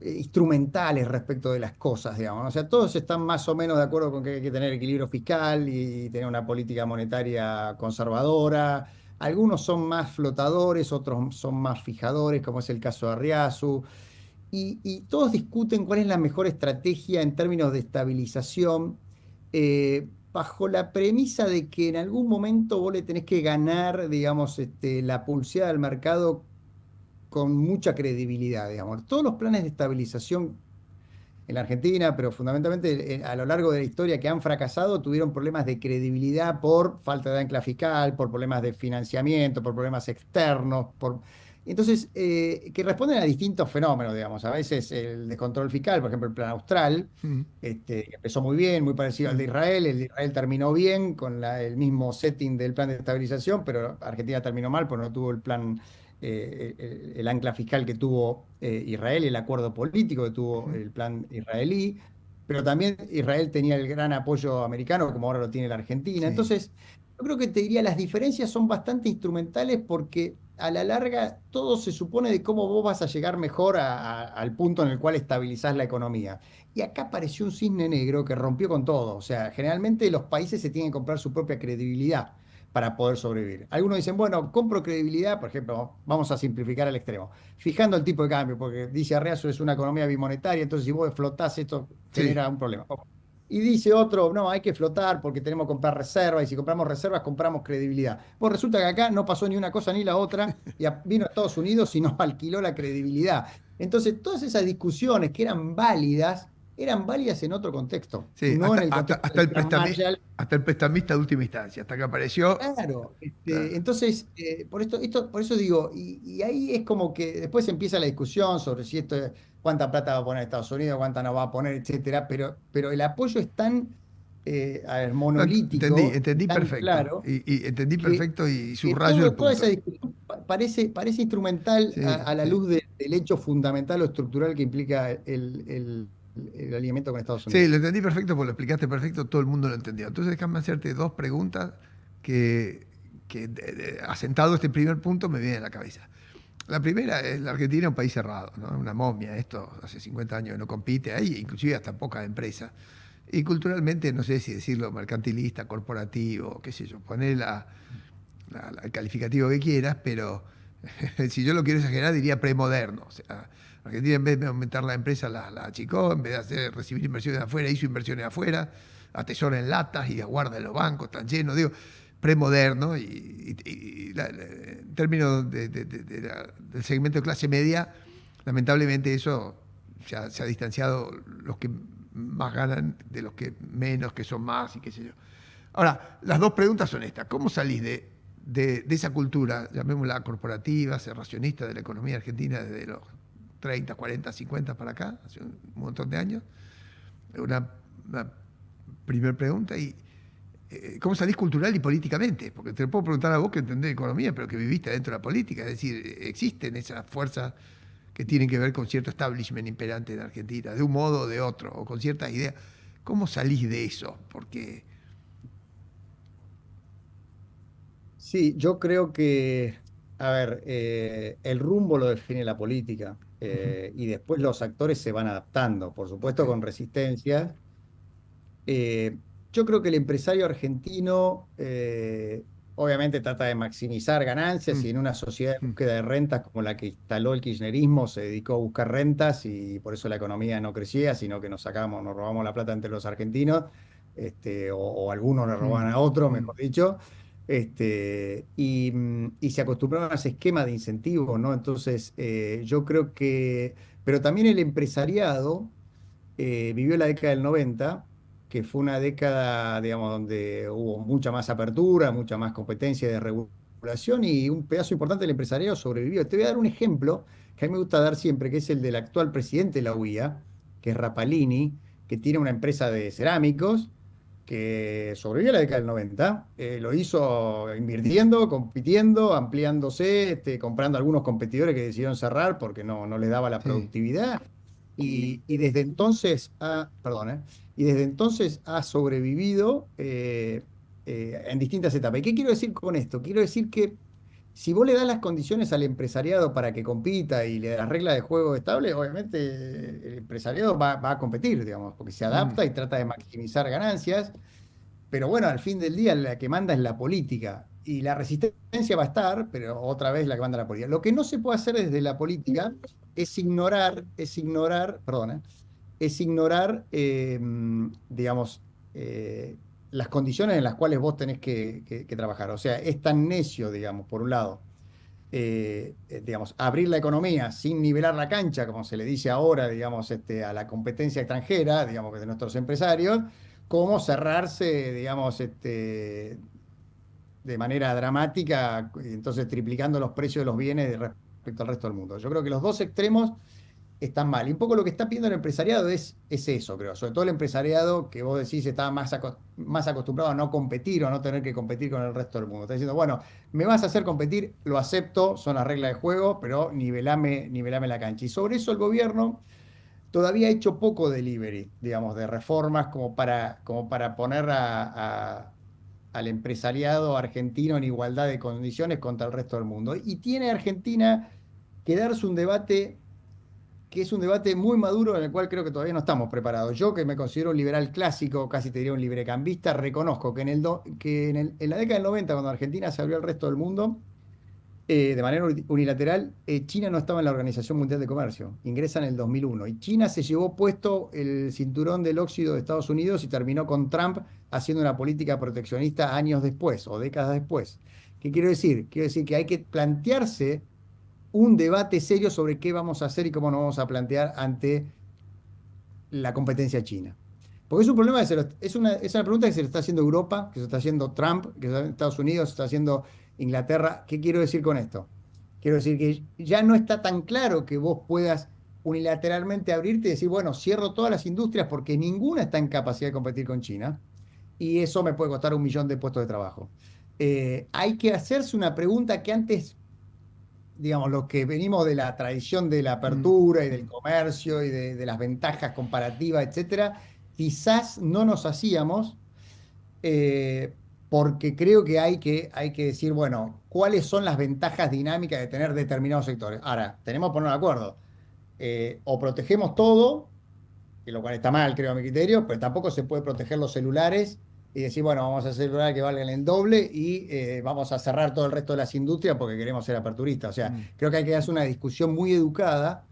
instrumentales respecto de las cosas, digamos, ¿no? O sea, todos están más o menos de acuerdo con que hay que tener equilibrio fiscal y tener una política monetaria conservadora. Algunos son más flotadores, otros son más fijadores, como es el caso de Arriazu. Y todos discuten cuál es la mejor estrategia en términos de estabilización, bajo la premisa de que en algún momento vos le tenés que ganar, digamos, la pulseada del mercado con mucha credibilidad, digamos. Todos los planes de estabilización en la Argentina, pero fundamentalmente a lo largo de la historia que han fracasado, tuvieron problemas de credibilidad por falta de ancla fiscal, por problemas de financiamiento, por problemas externos, Entonces, que responden a distintos fenómenos, digamos. A veces el descontrol fiscal, por ejemplo, el plan austral, Mm, que empezó muy bien, muy parecido al de mm. Israel. El de Israel terminó bien con el mismo setting del plan de estabilización, pero Argentina terminó mal porque no tuvo el plan, el ancla fiscal que tuvo Israel, el acuerdo político que tuvo Ujú. el plan israelí, pero también Israel tenía el gran apoyo americano, como ahora lo tiene la Argentina. Sí, Entonces, yo creo que te diría, las diferencias son bastante instrumentales porque a la larga todo se supone de cómo vos vas a llegar mejor al punto en el cual estabilizás la economía. Y acá apareció un cisne negro que rompió con todo. O sea, generalmente los países se tienen que comprar su propia credibilidad para poder sobrevivir. Algunos dicen, bueno, compro credibilidad, por ejemplo, vamos a simplificar al extremo, fijando el tipo de cambio, porque dice Arreazo es una economía bimonetaria, entonces si vos flotás esto sí, genera un problema. Y dice otro, no, hay que flotar porque tenemos que comprar reservas y si compramos reservas compramos credibilidad. Pues resulta que acá no pasó ni una cosa ni la otra y vino a Estados Unidos y nos alquiló la credibilidad. Entonces, todas esas discusiones que eran válidas en otro contexto, sí, no en el contexto del plan Marshall. hasta el prestamista de última instancia, hasta que apareció. Claro, Claro. entonces, por eso digo, y ahí es como que después empieza la discusión sobre si cuánta plata va a poner Estados Unidos, cuánta no va a poner, etcétera, pero el apoyo es tan, a ver, No, monolítico y entendí tan perfecto. claro Y entendí que, perfecto y que subrayo el toda esa punto. discusión parece instrumental Sí, a la sí. luz del hecho fundamental o estructural que implica el alineamiento con Estados Sí, Unidos. lo entendí perfecto porque lo explicaste perfecto, todo el mundo lo entendió. Entonces déjame hacerte dos preguntas que, asentado este primer punto me viene a la cabeza. La primera es, la Argentina es un país cerrado, ¿no? Una momia, esto hace 50 años que no compite, ahí inclusive hasta pocas empresas. Y culturalmente, no sé si decirlo mercantilista, corporativo, qué sé yo, poner el calificativo que quieras, pero si yo lo quiero exagerar diría premoderno. O sea, Argentina en vez de aumentar la empresa la achicó, en vez de recibir inversiones de afuera, hizo inversiones de afuera, atesora en latas y guarda en los bancos, están llenos, digo, premoderno en términos del segmento de clase media, lamentablemente eso se ha distanciado los que más ganan de los que menos, que son más y qué sé yo. Ahora, las dos preguntas son estas. ¿Cómo salís de esa cultura, llamémosla corporativa, cerracionista de la economía argentina desde los 30, 40, 50 para acá, hace un montón de años? Una primera pregunta. Y ¿cómo salís cultural y políticamente? Porque te lo puedo preguntar a vos que entendés economía, pero que viviste dentro de la política. Es decir, existen esas fuerzas que tienen que ver con cierto establishment imperante en Argentina, de un modo o de otro, o con ciertas ideas. ¿Cómo salís de eso? Porque... Sí, yo creo que, a ver, el rumbo lo define la política Ujú, y después los actores se van adaptando, por ok. supuesto con resistencia. Eh, yo creo que el empresario argentino obviamente trata de maximizar ganancias Mm, y en una sociedad de mm. búsqueda de rentas como la que instaló el kirchnerismo se dedicó a buscar rentas y por eso la economía no crecía, sino que nos robamos la plata entre los argentinos, o algunos le robaban Mm, a otros, mm. mejor dicho. Y se acostumbraron a ese esquema de incentivos, ¿no? Entonces, yo creo que, pero también el empresariado vivió la década del 90, que fue una década, digamos, donde hubo mucha más apertura, mucha más competencia de regulación y un pedazo importante del empresariado sobrevivió. Te voy a dar un ejemplo que a mí me gusta dar siempre, que es el del actual presidente de la UIA, que es Rapalini, que tiene una empresa de cerámicos que sobrevivió a la década del 90, lo hizo invirtiendo, compitiendo, ampliándose, comprando algunos competidores que decidieron cerrar porque no les daba la Sí. productividad. Y desde entonces y desde entonces ha sobrevivido en distintas etapas. ¿Y qué quiero decir con esto? Quiero decir que si vos le das las condiciones al empresariado para que compita y le das las reglas de juego estables, obviamente el empresariado va a competir, digamos, porque se Mm. adapta y trata de maximizar ganancias. Pero bueno, al fin del día la que manda es la política. Y la resistencia va a estar, pero otra vez la que manda la política. Lo que no se puede hacer desde la política es ignorar, digamos, las condiciones en las cuales vos tenés que trabajar. O sea, es tan necio, digamos, por un lado, digamos, abrir la economía sin nivelar la cancha, como se le dice ahora, digamos, a la competencia extranjera, digamos, de nuestros empresarios, como cerrarse, digamos, de manera dramática, entonces triplicando los precios de los bienes respecto al resto del mundo. Yo creo que los dos extremos están mal. Y un poco lo que está pidiendo el empresariado es eso, creo. Sobre todo el empresariado que vos decís está más acostumbrado a no competir o a no tener que competir con el resto del mundo. Está diciendo, bueno, me vas a hacer competir, lo acepto, son las reglas de juego, pero nivelame la cancha. Y sobre eso el gobierno todavía ha hecho poco delivery, digamos, de reformas como para poner al empresariado argentino en igualdad de condiciones contra el resto del mundo. Y tiene Argentina que darse un debate que es un debate muy maduro en el cual creo que todavía no estamos preparados. Yo, que me considero un liberal clásico, casi te diría un librecambista, reconozco que en la década del 90, cuando Argentina se abrió al resto del mundo, de manera unilateral, China no estaba en la Organización Mundial de Comercio, ingresa en el 2001, y China se llevó puesto el cinturón del óxido de Estados Unidos y terminó con Trump haciendo una política proteccionista años después o décadas después. ¿Qué quiero decir? Quiero decir que hay que plantearse un debate serio sobre qué vamos a hacer y cómo nos vamos a plantear ante la competencia china. Porque es un problema, es una pregunta que se le está haciendo Europa, que se está haciendo Trump, que se está haciendo Estados Unidos, se está haciendo Inglaterra. ¿Qué quiero decir con esto? Quiero decir que ya no está tan claro que vos puedas unilateralmente abrirte y decir, bueno, cierro todas las industrias porque ninguna está en capacidad de competir con China y eso me puede costar 1 millón de puestos de trabajo. Hay que hacerse una pregunta que antes, digamos, los que venimos de la tradición de la Mm. apertura y del Mm. comercio y de las ventajas comparativas, etcétera, quizás no nos hacíamos, eh, porque creo que hay que decir, bueno, ¿cuáles son las ventajas dinámicas de tener determinados sectores? Ahora, tenemos que poner de acuerdo. O protegemos todo, que lo cual está mal, creo, a mi criterio, pero tampoco se puede proteger los celulares y decir, bueno, vamos a hacer celulares que valgan el doble y vamos a cerrar todo el resto de las industrias porque queremos ser aperturistas. O sea, Mm. creo que hay que hacer una discusión muy educada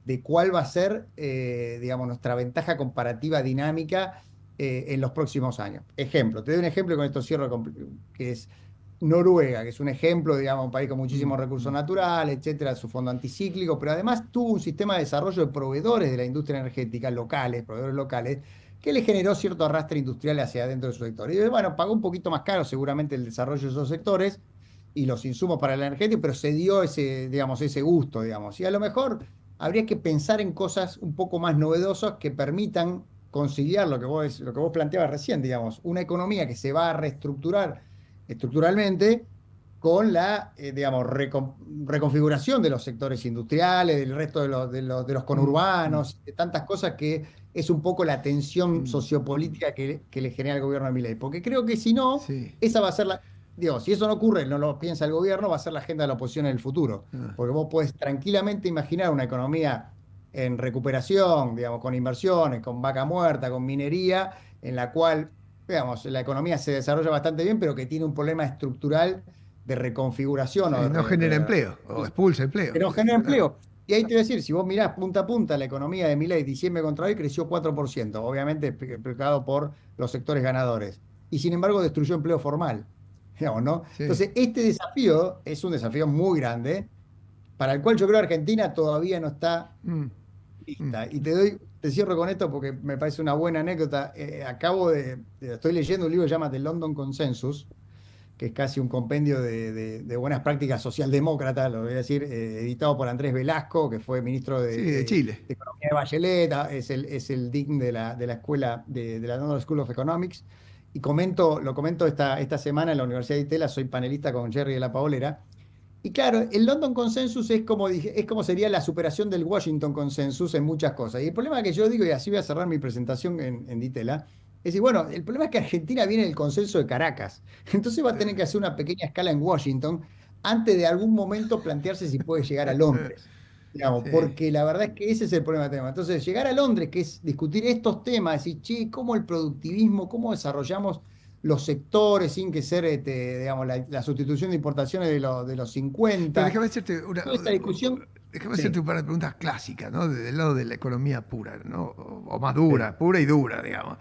de cuál va a ser, digamos, nuestra ventaja comparativa dinámica en los próximos años. Ejemplo, te doy un ejemplo y con esto cierro, que es Noruega, que es un ejemplo, digamos, un país con Mm. muchísimos recursos Mm. naturales, etcétera, su fondo anticíclico, pero además tuvo un sistema de desarrollo de proveedores de la industria energética locales, proveedores locales, que le generó cierto arrastre industrial hacia adentro de su sector. Y bueno, pagó un poquito más caro seguramente el desarrollo de esos sectores y los insumos para el energético, pero se dio ese, digamos, ese gusto, digamos. Y a lo mejor habría que pensar en cosas un poco más novedosas que permitan conciliar lo que vos planteabas recién, digamos, una economía que se va a reestructurar estructuralmente con la, digamos, reconfiguración de los sectores industriales, del resto de los Mm. Mm. conurbanos, de tantas cosas que es un poco la tensión Mm. Mm. sociopolítica que le genera el gobierno de Milei. Porque creo que si no, Sí. esa va a ser digo, si eso no ocurre, no lo piensa el gobierno, va a ser la agenda de la oposición en el futuro. Ah. Porque vos podés tranquilamente imaginar una economía en recuperación, digamos, con inversiones, con vaca muerta, con minería, en la cual, digamos, la economía se desarrolla bastante bien, pero que tiene un problema estructural de reconfiguración o Sí, no genera empleo o expulsa que empleo. no genera Claro. empleo. Y ahí te voy a decir, si vos mirás punta a punta la economía de Milei, diciembre contra hoy, creció 4%, obviamente explicado por los sectores ganadores. Y sin embargo destruyó empleo formal, digamos, ¿no? Sí. Entonces, este desafío es un desafío muy grande, para el cual yo creo que Argentina todavía no está Mm. Mm. lista. Y te cierro con esto porque me parece una buena anécdota. Estoy leyendo un libro que se llama The London Consensus, que es casi un compendio de buenas prácticas socialdemócratas, lo voy a decir, editado por Andrés Velasco, que fue ministro Sí, de, de de- Chile. de Economía de Bachelet, es el dean de la escuela de la London School of Economics, lo comento esta semana en la Universidad de Itela, soy panelista con Jerry de la Paolera. Y claro, el London Consensus es como, es como sería la superación del Washington Consensus en muchas cosas. Y el problema que yo digo, y así voy a cerrar mi presentación en Ditela, es decir, bueno, el problema es que Argentina viene del consenso de Caracas. Entonces va a tener que hacer una pequeña escala en Washington antes de algún momento plantearse si puede llegar a Londres. Digamos, Sí. porque la verdad es que ese es el problema del tema. Entonces, llegar a Londres, que es discutir estos temas, decir, che, cómo el productivismo, cómo desarrollamos los sectores sin que ser, digamos, la sustitución de importaciones de los Pero 50. déjame hacerte Toda esta discusión, déjame hacerte sí, un par de preguntas clásicas, ¿no? Desde el lado de la economía pura, ¿no? O más sí, dura, pura y dura, digamos.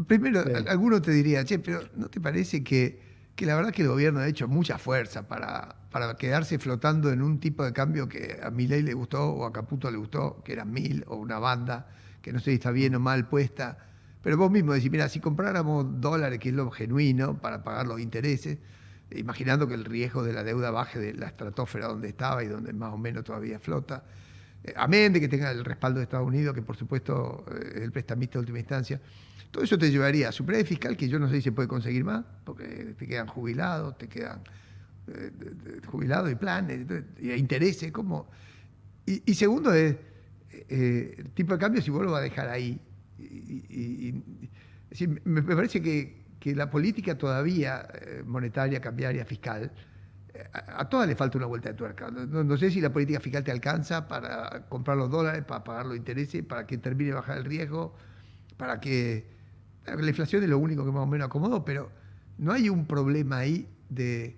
Primero, sí. alguno te diría, che, pero ¿no te parece que la verdad que el gobierno ha hecho mucha fuerza para quedarse flotando en un tipo de cambio que a Milei le gustó o a Caputo le gustó, que eran 1000 o una banda, que no sé si está bien o mal puesta? Pero vos mismo decís, mira, si compráramos dólares, que es lo genuino, para pagar los intereses, imaginando que el riesgo de la deuda baje de la estratosfera donde estaba y donde más o menos todavía flota, amén de que tenga el respaldo de Estados Unidos, que por supuesto es el prestamista de última instancia, todo eso te llevaría a superávit fiscal, que yo no sé si se puede conseguir más, porque te quedan jubilados, te quedan jubilados y planes, y intereses, como... Y segundo es, el tipo de cambio si vos lo vas a dejar ahí. Es decir, me parece que la política todavía monetaria, cambiaria, fiscal, a todas le falta una vuelta de tuerca. No sé si la política fiscal te alcanza para comprar los dólares, para pagar los intereses, para que termine de bajar el riesgo, para que la inflación es lo único que más o menos acomodó, pero no hay un problema ahí de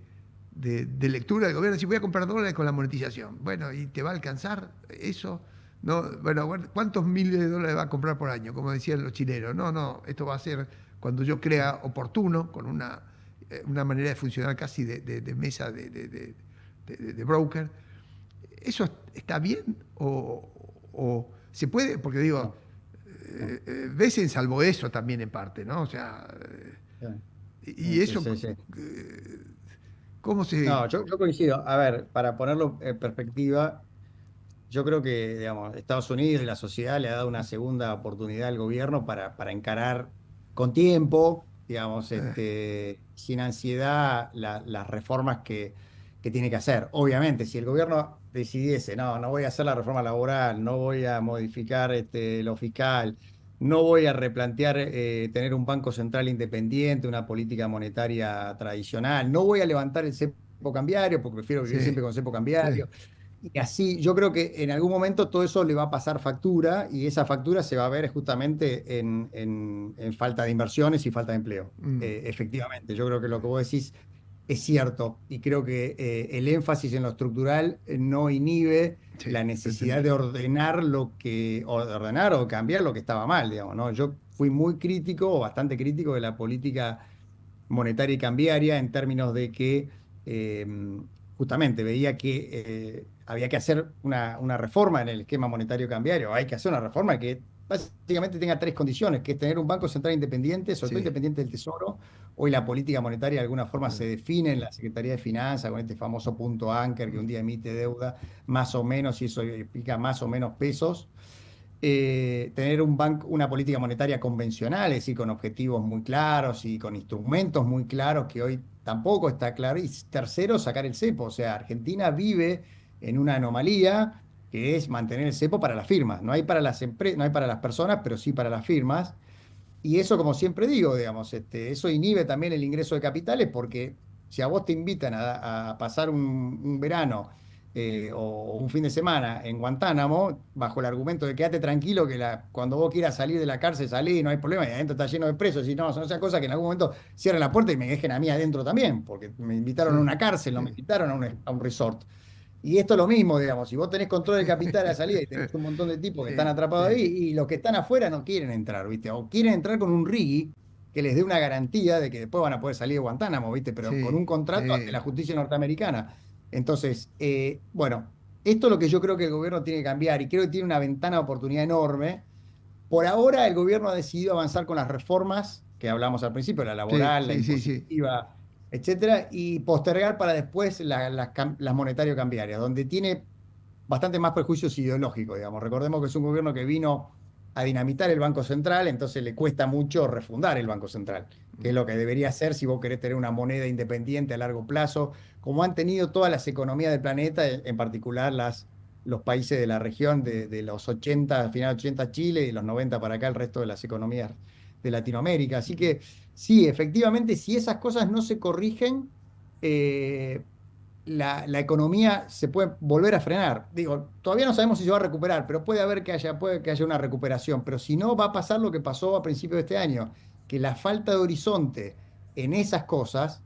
lectura del gobierno. Si voy a comprar dólares con la monetización, bueno, ¿y te va a alcanzar eso? No, bueno, ¿cuántos miles de dólares va a comprar por año? Como decían los chilenos. No, no, esto va a ser cuando yo crea oportuno, con una manera de funcionar casi de mesa de broker. ¿Eso está bien o se puede? Porque digo, No, no, Besen salvó eso también en parte, ¿no? O sea, y sí, eso, sí, sí. eh, ¿cómo se...? No, yo coincido. A ver, para ponerlo en perspectiva, yo creo que, digamos, Estados Unidos y la sociedad le ha dado una segunda oportunidad al gobierno para encarar con tiempo, digamos, sin ansiedad las reformas que tiene que hacer. Obviamente, si el gobierno decidiese, no, no voy a hacer la reforma laboral, no voy a modificar lo fiscal, no voy a replantear tener un banco central independiente, una política monetaria tradicional, no voy a levantar el cepo cambiario, porque prefiero vivir Sí, siempre con cepo sí. cambiario. Y así, yo creo que en algún momento todo eso le va a pasar factura y esa factura se va a ver justamente en falta de inversiones y falta de empleo. Mm, Efectivamente, yo creo que lo que vos decís es cierto y creo que el énfasis en lo estructural no inhibe sí, la te necesidad entendí. de ordenar o de ordenar o cambiar lo que estaba mal, digamos, ¿no? Yo fui muy crítico o bastante crítico de la política monetaria y cambiaria en términos de que eh, justamente veía que había que hacer una reforma en el esquema monetario cambiario. Hay que hacer una reforma que básicamente tenga tres condiciones, que es tener un Banco Central independiente, sobre todo Sí. independiente del Tesoro. Hoy la política monetaria de alguna forma se define en la Secretaría de Finanzas con este famoso punto Anker que un día emite deuda más o menos y eso implica más o menos pesos. Tener un banco, una política monetaria convencional, es decir, con objetivos muy claros y con instrumentos muy claros que hoy tampoco está claro. Y tercero, sacar el cepo. O sea, Argentina vive en una anomalía que es mantener el cepo para las firmas. No hay para las no hay para las personas, pero sí para las firmas. Y eso, como siempre digo, digamos, eso inhibe también el ingreso de capitales porque si a vos te invitan a pasar un verano o un fin de semana en Guantánamo, bajo el argumento de quédate tranquilo que cuando vos quieras salir de la cárcel salí, no hay problema, y adentro está lleno de presos, y no, son esas cosas que en algún momento cierren la puerta y me dejen a mí adentro también, porque me invitaron a Sí, una cárcel, no me sí. invitaron a un resort. Y esto es lo mismo, digamos, si vos tenés control del capital a la salida y tenés un montón de tipos que están Sí, atrapados sí, ahí y los que están afuera no quieren entrar, ¿viste? O quieren entrar con un RIGI que les dé una garantía de que después van a poder salir de Guantánamo, ¿viste? Pero con sí, un contrato ante sí. la justicia norteamericana. Entonces, bueno, esto es lo que yo creo que el gobierno tiene que cambiar y creo que tiene una ventana de oportunidad enorme. Por ahora, el gobierno ha decidido avanzar con las reformas que hablamos al principio, la Sí, laboral, la sí, sí, sí. impositiva, etcétera, y postergar para después las monetario-cambiarias, donde tiene bastante más prejuicios ideológicos, digamos. Recordemos que es un gobierno que vino a dinamitar el Banco Central, entonces le cuesta mucho refundar el Banco Central, que es lo que debería hacer si vos querés tener una moneda independiente a largo plazo, como han tenido todas las economías del planeta, en particular los países de la región de los 80, final 80 Chile y los 90 para acá el resto de las economías de Latinoamérica. Así que sí, efectivamente, si esas cosas no se corrigen, eh, la economía se puede volver a frenar. Digo, todavía no sabemos si se va a recuperar, pero puede que haya una recuperación. Pero si no, va a pasar lo que pasó a principios de este año, que la falta de horizonte en esas cosas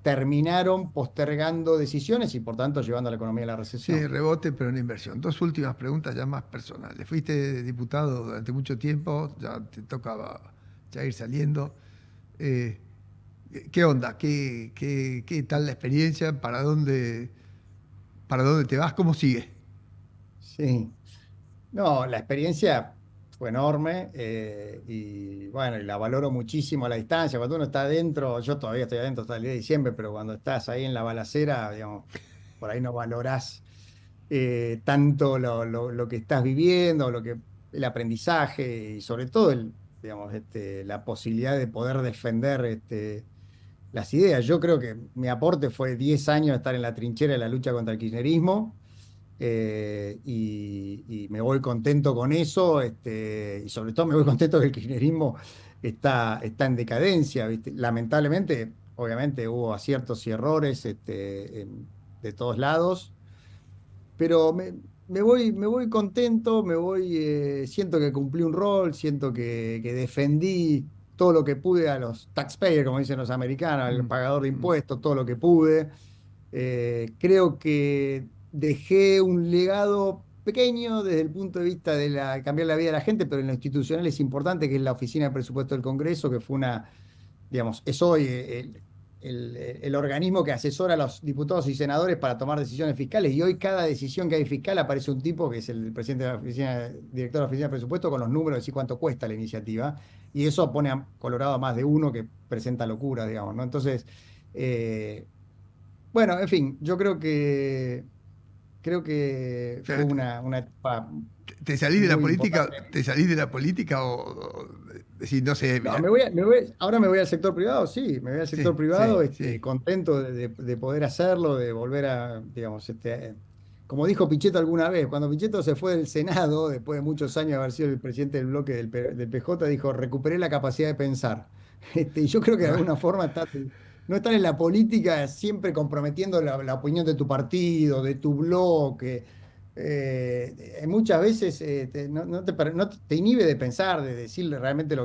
terminaron postergando decisiones y por tanto llevando a la economía a la Sí, recesión. rebote, pero no inversión. Dos últimas preguntas ya más personales. Fuiste diputado durante mucho tiempo, ya te tocaba ya ir saliendo. Eh, ¿Qué onda? ¿Qué tal la experiencia? Para dónde te vas? ¿Cómo sigue? Sí. No, la experiencia fue enorme y bueno, y la valoro muchísimo a la distancia. Cuando uno está adentro, yo todavía estoy adentro hasta el día de diciembre, pero cuando estás ahí en la balacera, digamos, por ahí no valorás tanto lo que estás viviendo, el aprendizaje y sobre todo digamos, la posibilidad de poder defender las ideas. Yo creo que mi aporte fue 10 años de estar en la trinchera de la lucha contra el kirchnerismo y me voy contento con eso, y sobre todo me voy contento que el kirchnerismo está en decadencia, ¿viste? Lamentablemente, obviamente hubo aciertos y errores de todos lados, pero me voy contento, siento que cumplí un rol, siento que defendí todo lo que pude a los taxpayers, como dicen los americanos, al Mm, pagador de mm. impuestos, todo lo que pude. Creo que dejé un legado pequeño desde el punto de vista de cambiar la vida de la gente, pero en lo institucional es importante, que es la Oficina de Presupuesto del Congreso, que fue digamos, es hoy el organismo que asesora a los diputados y senadores para tomar decisiones fiscales, y hoy cada decisión que hay fiscal aparece un tipo, que es el presidente de la oficina, director de la Oficina de Presupuesto, con los números de decir cuánto cuesta la iniciativa, y eso pone a Colorado a más de uno que presenta locura, digamos, ¿no? Entonces, eh, bueno, en fin, yo creo que O fue sea, una etapa ¿te salís de la muy política? importante. ¿Te salís de la política o decís, no sé, No, mira? ahora me voy al sector privado, sí, me voy al sector Sí, privado, sí, sí. contento de poder hacerlo, de volver digamos, como dijo Pichetto alguna vez, cuando Pichetto se fue del Senado, después de muchos años de haber sido el presidente del bloque del PJ, dijo, recuperé la capacidad de pensar. Y yo creo que de Ah, alguna forma no estar en la política siempre comprometiendo la opinión de tu partido, de tu bloque. Muchas veces no te inhibe de pensar, de decirle realmente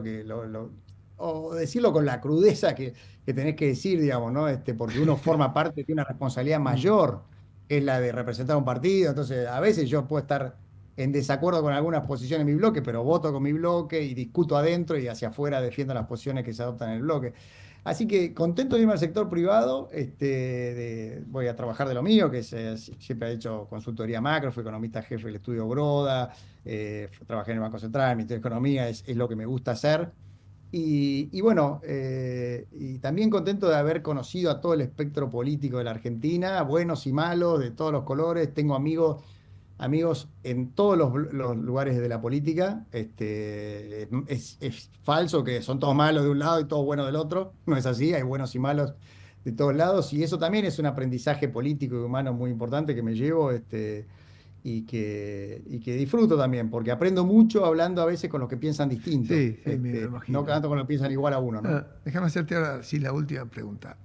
o decirlo con la crudeza que tenés que decir, digamos, ¿no? Porque uno forma parte de una responsabilidad mm. mayor, que es la de representar un partido. Entonces, a veces yo puedo estar en desacuerdo con algunas posiciones de mi bloque, pero voto con mi bloque y discuto adentro y hacia afuera defiendo las posiciones que se adoptan en el bloque. Así que contento de irme al sector privado, voy a trabajar de lo mío, siempre he hecho consultoría macro, fui economista jefe del estudio Broda, trabajé en el Banco Central, en el Ministerio de Economía, es lo que me gusta hacer. Y bueno, y también contento de haber conocido a todo el espectro político de la Argentina, buenos y malos, de todos los colores. Tengo amigos en todos los lugares de la política. Es falso que son todos malos de un lado y todos buenos del otro. No es así, hay buenos y malos de todos lados. Y eso también es un aprendizaje político y humano muy importante que me llevo y que disfruto también, porque aprendo mucho hablando a veces con los que piensan distinto. Sí, sí, me lo No imagino. tanto con los que piensan igual a uno, ¿no? Déjame hacerte ahora sí la última pregunta.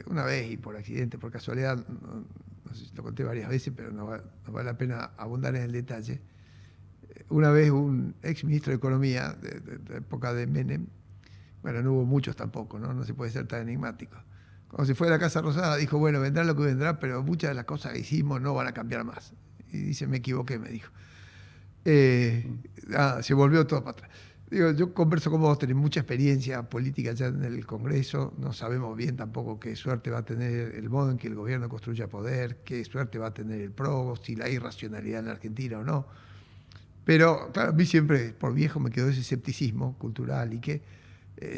Una vez y por accidente, por casualidad, no sé si lo conté varias veces, pero no vale la pena abundar en el detalle. Una vez un ex ministro de Economía de la época de Menem, bueno, no hubo muchos tampoco, ¿no? No se puede ser tan enigmático. Cuando se fue a la Casa Rosada dijo, bueno, vendrá lo que vendrá, pero muchas de las cosas que hicimos no van a cambiar más. Y dice, me equivoqué, me dijo. Eh, Mm. Se volvió todo para atrás. Digo, yo converso con vos, tenés mucha experiencia política ya en el Congreso, no sabemos bien tampoco qué suerte va a tener el modo en que el gobierno construya poder, qué suerte va a tener el PRO, si la irracionalidad en la Argentina o no. Pero, claro, a mí siempre, por viejo, me quedó ese escepticismo cultural y que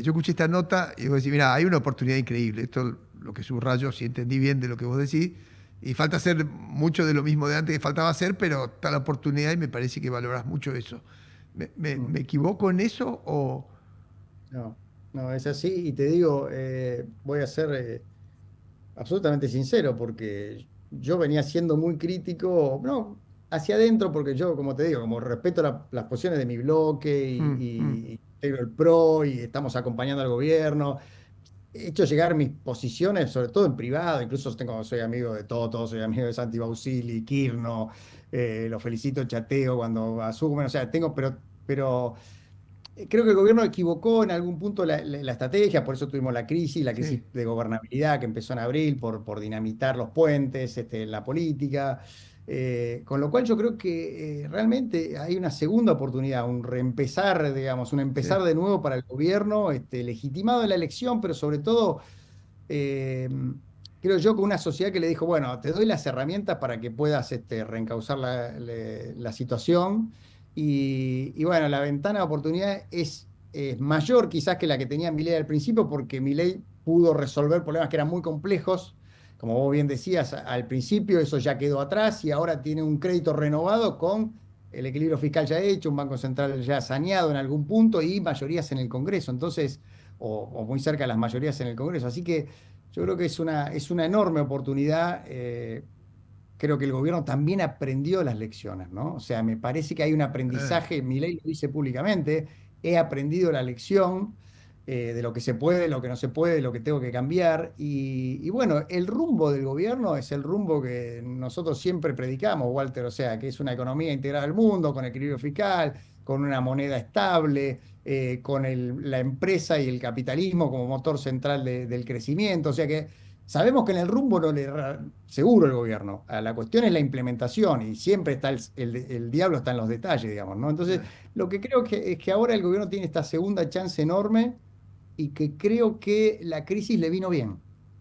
yo escuché esta nota y voy a decir, mira, hay una oportunidad increíble, esto lo que subrayo, si entendí bien de lo que vos decís, y falta hacer mucho de lo mismo de antes que faltaba hacer, pero está la oportunidad y me parece que valorás mucho eso. Mm. ¿Me equivoco en eso o...? No, no, es así. Y te digo, voy a ser absolutamente sincero, porque yo venía siendo muy crítico, no, hacia adentro, porque yo, como te digo, como respeto las posiciones de mi bloque Mm, mm, y tengo el PRO y estamos acompañando al gobierno. He hecho llegar mis posiciones, sobre todo en privado, incluso soy amigo de Toto, soy amigo de Santi Bausili, Kirno, lo felicito, chateo cuando asumen, o sea, pero creo que el gobierno equivocó en algún punto la estrategia, por eso tuvimos la crisis sí, de gobernabilidad que empezó en abril por dinamitar los puentes, la política. Con lo cual yo creo que realmente hay una segunda oportunidad, un reempezar, digamos, un sí. empezar de nuevo para el gobierno, legitimado en la elección, pero sobre todo eh, creo yo, con una sociedad que le dijo, bueno, te doy las herramientas para que puedas reencauzar la situación. Y bueno, la ventana de oportunidad es mayor quizás que la que tenía Milei al principio, porque Milei pudo resolver problemas que eran muy complejos. Como vos bien decías, al principio eso ya quedó atrás y ahora tiene un crédito renovado con el equilibrio fiscal ya hecho, un banco central ya saneado en algún punto y mayorías en el Congreso. Entonces, o muy cerca de las mayorías en el Congreso. Así que yo creo que es una enorme oportunidad. Creo que el gobierno también aprendió las lecciones, ¿no? O sea, me parece que hay un Eh, aprendizaje, Milei lo dice públicamente, he aprendido la lección de lo que se puede, lo que no se puede, lo que tengo que cambiar. Y bueno, el rumbo del gobierno es el rumbo que nosotros siempre predicamos, Walter, o sea, que es una economía integrada al mundo, con equilibrio fiscal, con una moneda estable, con la empresa y el capitalismo como motor central del crecimiento. O sea que sabemos que en el rumbo no le erra seguro el gobierno. La cuestión es la implementación y siempre está el diablo está en los detalles, digamos, ¿no? Entonces, eh, lo que creo es que ahora el gobierno tiene esta segunda chance enorme y que creo que la crisis le vino bien.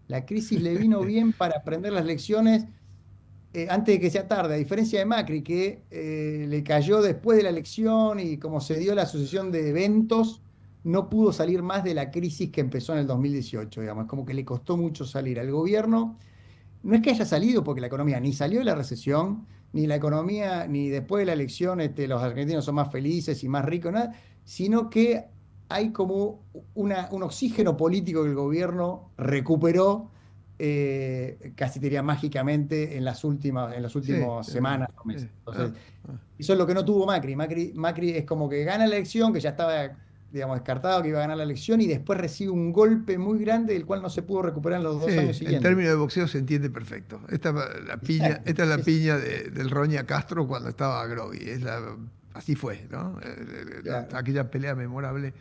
La crisis le vino bien para aprender las lecciones antes de que sea tarde, a diferencia de Macri, que le cayó después de la elección y como se dio la sucesión de eventos, no pudo salir más de la crisis que empezó en el 2018, digamos, como que le costó mucho salir. Al gobierno no es que haya salido porque la economía ni salió de la recesión, ni la economía, ni después de la elección los argentinos son más felices y más ricos, nada, sino que hay como un oxígeno político que el gobierno recuperó, casi te diría mágicamente, en las sí, últimas semanas o meses. ah, Entonces, ah. eso es lo que no tuvo Macri. Macri es como que gana la elección, que ya estaba, digamos, descartado que iba a ganar la elección, y después recibe un golpe muy grande del cual no se pudo recuperar en los Sí, 2 años en siguientes. términos de boxeo se entiende perfecto. Exacto. Esta es la piña del Roña Castro cuando estaba Groby. Así fue, ¿no? Claro. Aquella pelea memorable,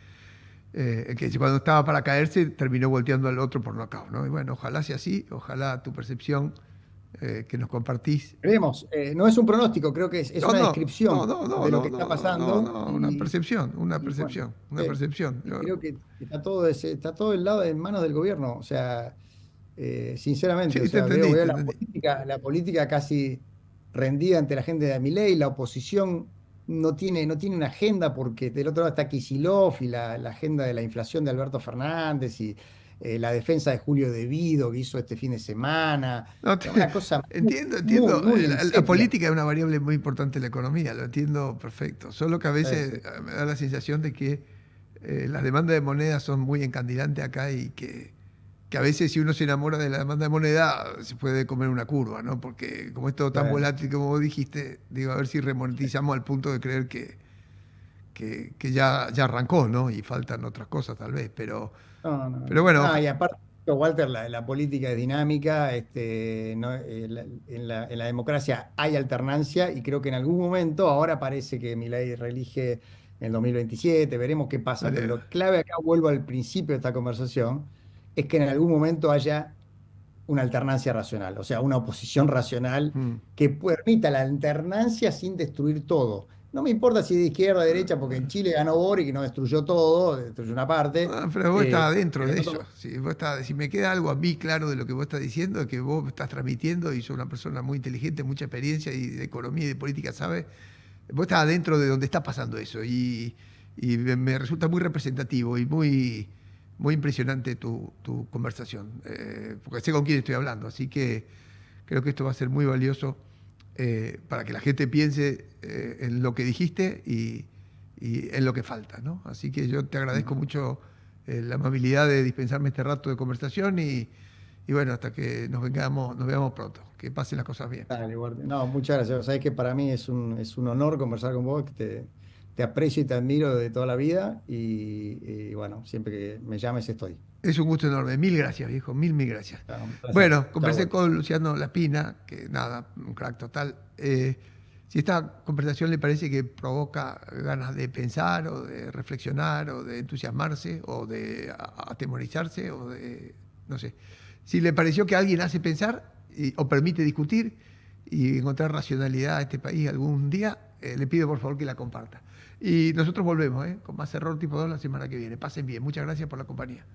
que cuando estaba para caerse terminó volteando al otro por nocaut, ¿no? Y bueno, ojalá sea así, ojalá tu percepción que nos compartís. Creemos, no es un pronóstico, creo que es No, una no, no, descripción no, no, de lo no, que está no, no, pasando no, una percepción, y bueno, una sí, percepción. y creo que está todo el lado en manos del gobierno. O sea, sinceramente, o Sí, te sea, entendí, veo te entendí. la política casi rendida ante la gente de Milei, la oposición no tiene una agenda porque del otro lado está Kicillof y la agenda de la inflación de Alberto Fernández y la defensa de Julio De Vido que hizo este fin de semana. No, Es una cosa entiendo, muy, entiendo. muy en La sepia. política es una variable muy importante en la economía, lo entiendo perfecto. Solo que a Sí, veces sí. me da la sensación de que las demandas de moneda son muy encandilantes acá y que a veces si uno se enamora de la demanda de moneda se puede comer una curva, ¿no? Porque como es todo tan Sí. volátil como vos dijiste, digo, a ver si remonetizamos al punto de creer que ya arrancó, ¿no? Y faltan otras cosas tal vez, No, no, pero no. bueno, No, y aparte, Walter, la política es dinámica, no, en la democracia hay alternancia y creo que en algún momento, ahora parece que Milei reelige en el 2027, veremos qué pasa, pero dale, lo clave acá, vuelvo al principio de esta conversación, es que en algún momento haya una alternancia racional, o sea, una oposición racional mm, que permita la alternancia sin destruir todo. No me importa si de izquierda o de derecha, porque en Chile ganó Boric y no destruyó todo, destruyó una parte. pero vos estás adentro Pero de eso. no, Si me queda algo a mí claro de lo que vos estás diciendo, que vos estás transmitiendo y sos una persona muy inteligente, mucha experiencia y de economía y de política, ¿sabes? Vos estás adentro de donde está pasando eso y me resulta muy representativo y muy impresionante tu conversación, porque sé con quién estoy hablando, así que creo que esto va a ser muy valioso para que la gente piense en lo que dijiste y en lo que falta, ¿no? Así que yo te agradezco mucho la amabilidad de dispensarme este rato de conversación y bueno, hasta que nos veamos pronto. Que pasen las cosas bien. Dale, no, muchas gracias. Sabes que para mí es un honor conversar con vos, que te aprecio y te admiro de toda la vida y bueno, siempre que me llames estoy. Es un gusto enorme. Mil gracias, viejo. Mil gracias. Chao, un placer. Bueno, Chao, conversé Walter. con Luciano Lapina, que nada, un crack total. Si esta conversación le parece que provoca ganas de pensar o de reflexionar o de entusiasmarse o de atemorizarse o de, no sé, si le pareció que alguien hace pensar o permite discutir y encontrar racionalidad a este país algún día, le pido por favor que la comparta. Y nosotros volvemos con más Error Tipo 2 la semana que viene. Pasen bien. Muchas gracias por la compañía.